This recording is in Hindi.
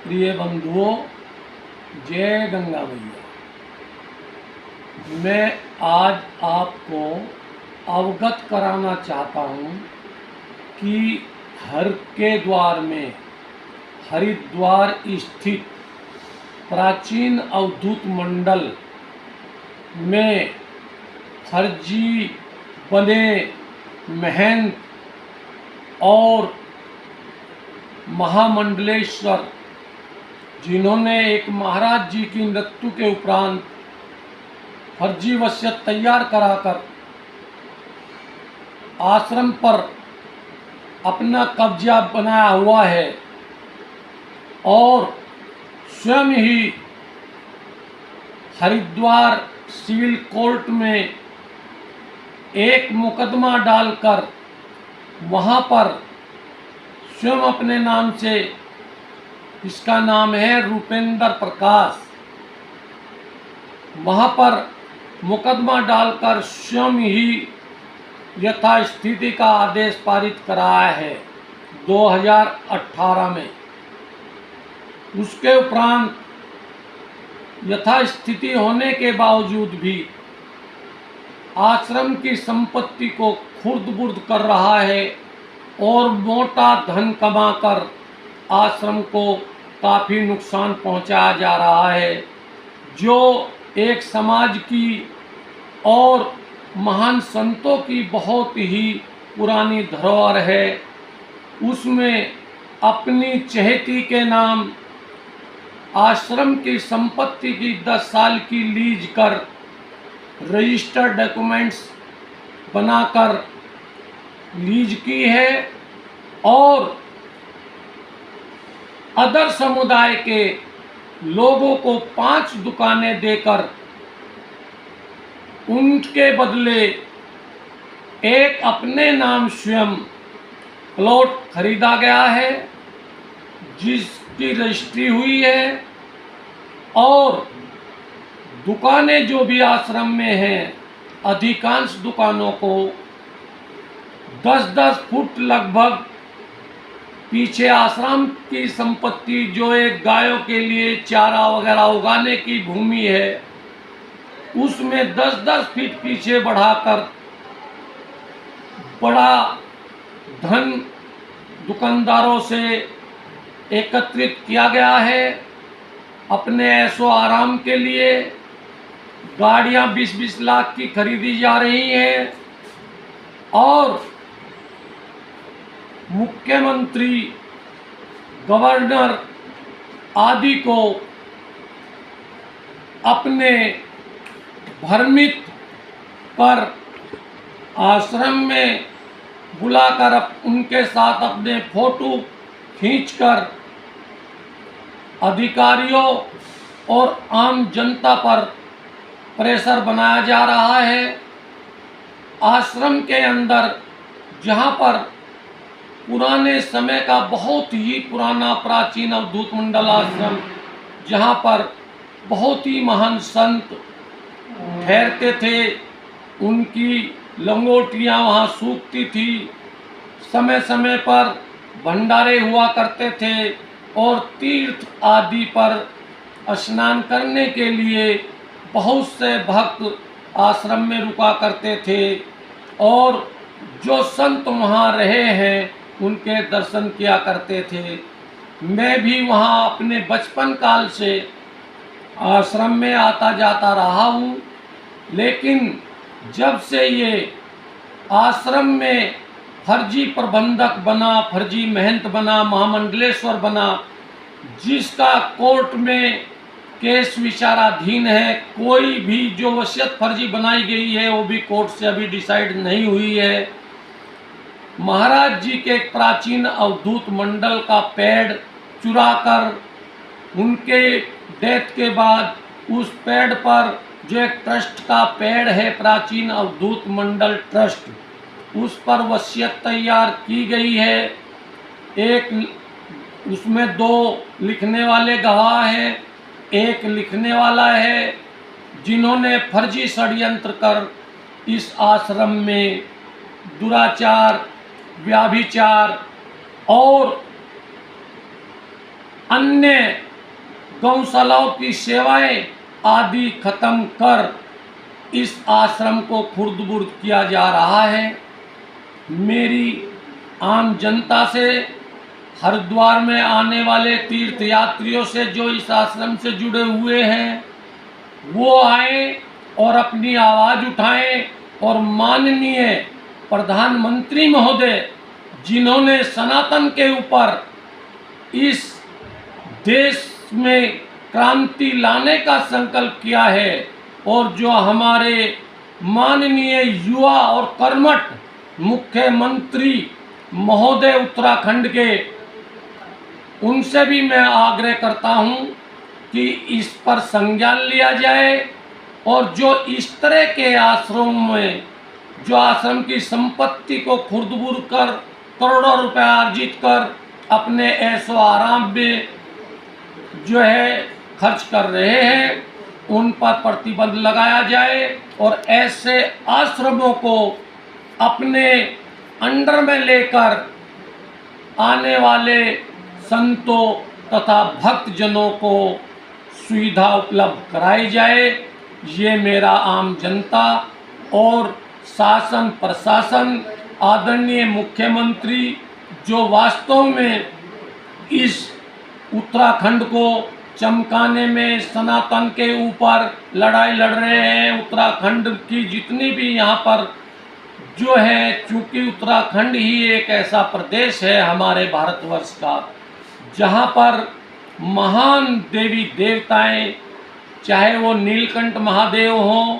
प्रिय बंधुओं, जय गंगा मैया। मैं आज आपको अवगत कराना चाहता हूँ कि हर के द्वार में हरिद्वार स्थित प्राचीन अवधूत मंडल में फर्जी बने महंत और महामंडलेश्वर, जिन्होंने एक महाराज जी की मृत्यु के उपरांत फर्जी वसीयत तैयार कराकर आश्रम पर अपना कब्जा बनाया हुआ है और स्वयं ही हरिद्वार सिविल कोर्ट में एक मुकदमा डालकर वहाँ पर स्वयं अपने नाम से, इसका नाम है रूपेंद्र प्रकाश, वहाँ पर मुकदमा डालकर स्वयं ही यथास्थिति का आदेश पारित कराया है 2018 में। उसके उपरांत यथास्थिति होने के बावजूद भी आश्रम की संपत्ति को खुर्द-बुर्द कर रहा है और मोटा धन कमाकर आश्रम को काफ़ी नुकसान पहुंचाया जा रहा है, जो एक समाज की और महान संतों की बहुत ही पुरानी धरोहर है। उसमें अपनी चहेती के नाम आश्रम की संपत्ति की 10 साल की लीज कर रजिस्टर्ड डॉक्यूमेंट्स बनाकर लीज की है और अदर समुदाय के लोगों को 5 दुकानें देकर उनके बदले एक अपने नाम स्वयं प्लॉट खरीदा गया है, जिसकी रजिस्ट्री हुई है, और दुकानें जो भी आश्रम में हैं, अधिकांश दुकानों को 10-10 फुट लगभग पीछे आश्रम की संपत्ति, जो एक गायों के लिए चारा वगैरह उगाने की भूमि है, उसमें 10-10 फीट पीछे बढ़ाकर बड़ा धन दुकानदारों से एकत्रित किया गया है। अपने ऐशो आराम के लिए गाड़ियां 20-20 लाख की खरीदी जा रही हैं और मुख्यमंत्री, गवर्नर आदि को अपने भ्रमित पर आश्रम में बुलाकर उनके साथ अपने फोटो खींचकर अधिकारियों और आम जनता पर प्रेशर बनाया जा रहा है। आश्रम के अंदर, जहाँ पर पुराने समय का बहुत ही पुराना प्राचीन अवधूत मंडल आश्रम, जहाँ पर बहुत ही महान संत ठहरते थे, उनकी लंगोटियाँ वहाँ सूखती थी, समय समय पर भंडारे हुआ करते थे और तीर्थ आदि पर स्नान करने के लिए बहुत से भक्त आश्रम में रुका करते थे और जो संत वहाँ रहे हैं उनके दर्शन किया करते थे। मैं भी वहाँ अपने बचपन काल से आश्रम में आता जाता रहा हूँ, लेकिन जब से ये आश्रम में फर्जी प्रबंधक बना, फर्जी महंत बना, महामंडलेश्वर बना, जिसका कोर्ट में केस विचाराधीन है, कोई भी जो वसीयत फर्जी बनाई गई है वो भी कोर्ट से अभी डिसाइड नहीं हुई है। महाराज जी के एक प्राचीन अवधूत मंडल का पैड चुराकर उनके डेथ के बाद उस पैड पर, जो एक ट्रस्ट का पैड है, प्राचीन अवधूत मंडल ट्रस्ट, उस पर वसीयत तैयार की गई है। एक उसमें 2 लिखने वाले गवाह हैं, एक लिखने वाला है, जिन्होंने फर्जी षड्यंत्र कर इस आश्रम में दुराचार, व्याभिचार और अन्य गौशालाओं की सेवाएं आदि खत्म कर इस आश्रम को खुर्द-बुर्द किया जा रहा है। मेरी आम जनता से, हरिद्वार में आने वाले तीर्थयात्रियों से जो इस आश्रम से जुड़े हुए हैं, वो आए और अपनी आवाज़ उठाएं और माननीय प्रधानमंत्री महोदय, जिन्होंने सनातन के ऊपर इस देश में क्रांति लाने का संकल्प किया है, और जो हमारे माननीय युवा और कर्मठ मुख्यमंत्री महोदय उत्तराखंड के, उनसे भी मैं आग्रह करता हूं कि इस पर संज्ञान लिया जाए, और जो इस तरह के आश्रम में जो आश्रम की संपत्ति को खुर्द-बुर्द कर करोड़ों रुपए अर्जित कर अपने ऐशो आराम में जो है खर्च कर रहे हैं, उन पर प्रतिबंध लगाया जाए और ऐसे आश्रमों को अपने अंडर में लेकर आने वाले संतों तथा भक्तजनों को सुविधा उपलब्ध कराई जाए। ये मेरा आम जनता और शासन प्रशासन, आदरणीय मुख्यमंत्री, जो वास्तव में इस उत्तराखंड को चमकाने में सनातन के ऊपर लड़ाई लड़ रहे हैं। उत्तराखंड की जितनी भी यहाँ पर जो है, चूँकि उत्तराखंड ही एक ऐसा प्रदेश है हमारे भारतवर्ष का, जहाँ पर महान देवी देवताएं, चाहे वो नीलकंठ महादेव हों,